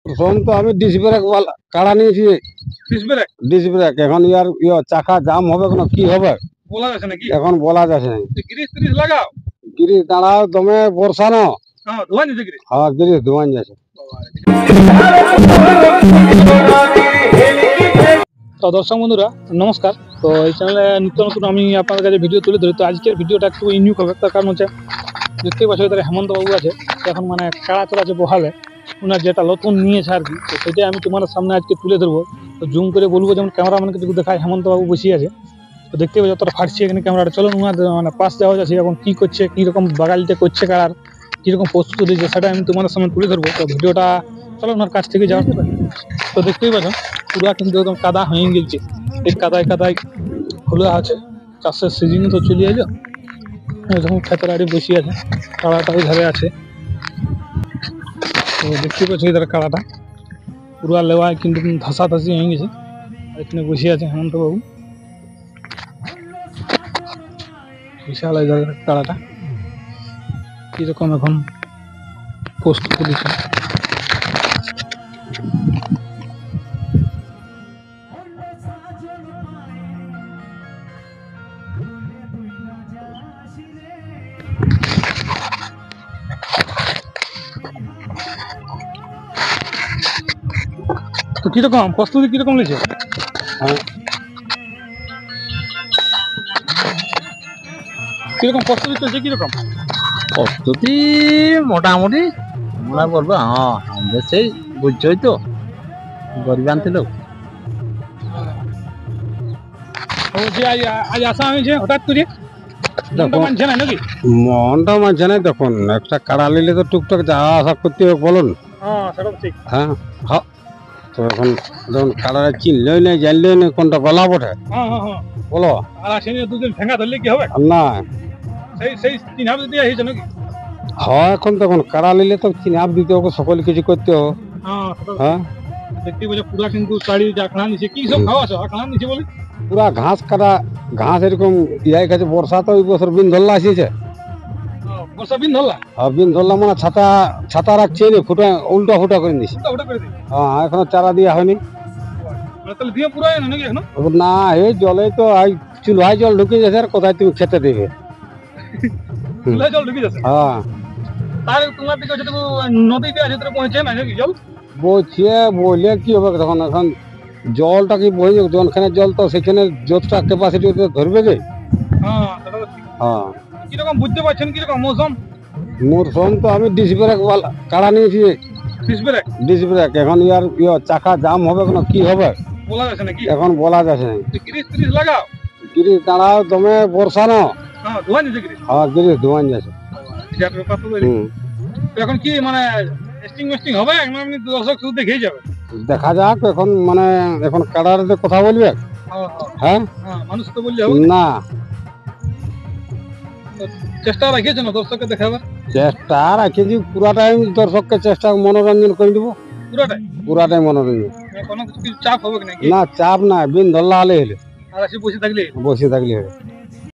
প্রথম তো আমি ডিস ব্রেক কাড়া নিয়েছি। ডিস ব্রেক এখন ইয়ার চাকা জাম হবে কোনো কি হবে বলা যাচ্ছে নাকি? এখন বলা যাচ্ছে না। গ্রিস ত্রিস লাগাও। গিরিশ দাঁড়াও তুমি বর্ষা ন। হ্যাঁ ধোয়া নিছে গ্রিস। হ্যাঁ গিরিশ ধোয়ান যাচ্ছে। তো দর্শক বন্ধুরা নমস্কার। তো এই চ্যানেলে নিত্য নতুন আমি আপনাদের কাছে ভিডিও তুলে ধরি। তো আজকের ভিডিওটা একটু ইউনিক হবে, তার কারণ হচ্ছে দেখতেই পাচ্ছ এদের হেমন্ত বাবু আছে, এখন মানে কাড়া চড়াচ্ছে বহালে, ওনার যেটা নতুন নিয়েছে আর কি। তো সেটাই আমি তোমাদের সামনে আজকে তুলে ধরবো। তো জুম করে বলবো, যেমন ক্যামেরাম্যানকে যদি দেখায় হেমন্ত বাবু বসিয়ে আছে, তো দেখতে পাচ্ছি যতটা ফাটছে এখানে ক্যামেরাটা। চলুন ওনার মানে পাশ যাওয়া যাচ্ছে, এখন কী করছে, কীরকম বাগালিতে করছে কাড়ার, কীরকম প্রস্তুতি দিচ্ছে সেটা আমি তোমাদের সামনে তুলে ধরবো। তো ভিডিওটা চলো ওনার কাছ থেকে যাওয়া যাবে। তো দেখতেই পাচ্ছ পুরা কিন্তু একদম কাদা হয়ে গেছে, এই কাদায় কাদায় খোলা আছে। চাষের সিজন তো চলে এলো, যখন খেতের আড়ে বসে আছে, কাড়াটা ওই ধারে আছে। তো দেখতে পাচ্ছি এদের কাড়াটা পুরা লেওয়ায় কিন্তু ধাসাধাসি হয়ে গেছে, এখানে বসে আছে হেমন্ত বাবু। বিশাল এই জায়গার কাড়াটা কিরকম এখন প্রস্তুতি দিচ্ছে। তো কিরকম প্রস্তুতি কিরকম নিয়েছে? কিরকম প্রস্তুতি চলছে? কিরকম প্রস্তুতি? মোটামুটি আমরা বলবো হ্যাঁ, আমাদের সেই বুঝছই তো গরিবান্তি লোক। আজ আসা হয়েছে হঠাৎ করে, মানছে না নাকি? মনটা মানছে না। দেখুন একটা কাড়া নিলে তো টুকটাক যাওয়া আসা করতে হবে বলুন। হ্যাঁ সেটা ঠিক। হ্যাঁ হ্যাঁ। তো এখন যখন কাড়াটা চিনলেই নেই জানলেই নেই কোনটা গলা বটে হ্যাঁ হ্যাঁ হ্যাঁ বলো। আর আসেনি দুদিন ঠেঙ্গা ধরলে কি হবে? না সেই সেই চিন্হাব দিয়ে হয়েছে নাকি? হ্যাঁ এখন তখন কাড়া নিলে তো চিনাপ দিতে হবে, সকল কিছু করতে হবে। হ্যাঁ হ্যাঁ দেখতে পাচ্ছ পুরা কিন্তু শাড়ি আখড়া নিচে কি সব খাওয়া আছে আখড়া নিচে বলে পুরা ঘাস কাটা ঘাস এরকম ইয়াই খাচ্ছে। বর্ষা তো ওই বছর বিন ধরলা আসিছে। বর্ষা বিন ধরলা? হ্যাঁ বিন ধরলা মানে ছাতা ছাতা রাখছে নি, ফুটা উল্টা ফুটা করে দিছে। ওটা করে দিই। হ্যাঁ এখনো চারা দেওয়া হয়নি। মানে তাহলে দিয়ে পুরাই না নাকি এখনো? না এই জলে তো চুলহায় জল ঢুকে যাচ্ছে, আর কোথায় তুমি খেতে দেবে। চুলায় জল ঢুকে যাচ্ছে। হ্যাঁ তাহলে তোমার দিকে যেটুকু নদীতে আছে তোর পৌঁছে না নাকি জল? বইছে বইলে কি হবে তখন, এখন জলটা কি বই জনখানে জল তো সেখানে যতটা ক্যাপাসিটি ধরবে যে। হ্যাঁ সেটা তো ঠিক। হ্যাঁ কিরকম বুঝতে পারছেন কিরকম মৌসুম? মরশুম তো আমি ডিস ব্রেক কাড়া নিয়েছি। ডিস ব্রেক ডিস ব্রেক এখন ইয়ার চাকা জাম হবে কোনো কি হবে বলা যাচ্ছে নাকি? এখন বলা যাচ্ছে না। গ্রিস ত্রিস লাগাও। গিরিশ দাঁড়াও তুমি বর্ষা ন। হ্যাঁ ধোয়া নিছে গ্রিস। হ্যাঁ গিরিশ ধোয়ান যাচ্ছে। এখন কি মানে টেস্টিং মেস্টিং হবে না এমনি দর্শক শুধু দেখেই যাবে? দেখা যাক এখন মানে এখন কাড়ার কথা বলবে। হ্যাঁ মানুষ তো বললে হবে না, চেষ্টা রাখিয়েছে না দর্শককে দেখাবার? চেষ্টা রাখেছি পুরাটাই দর্শককে চেষ্টা মনোরঞ্জন করে দিব। পুরাটাই মনোরঞ্জন। কোনো কিছু চাপ হবে নাকি? না চাপ না, বিন ধরলা হলে হলে আর আসি বসে থাকলে বসে থাকলে হবে।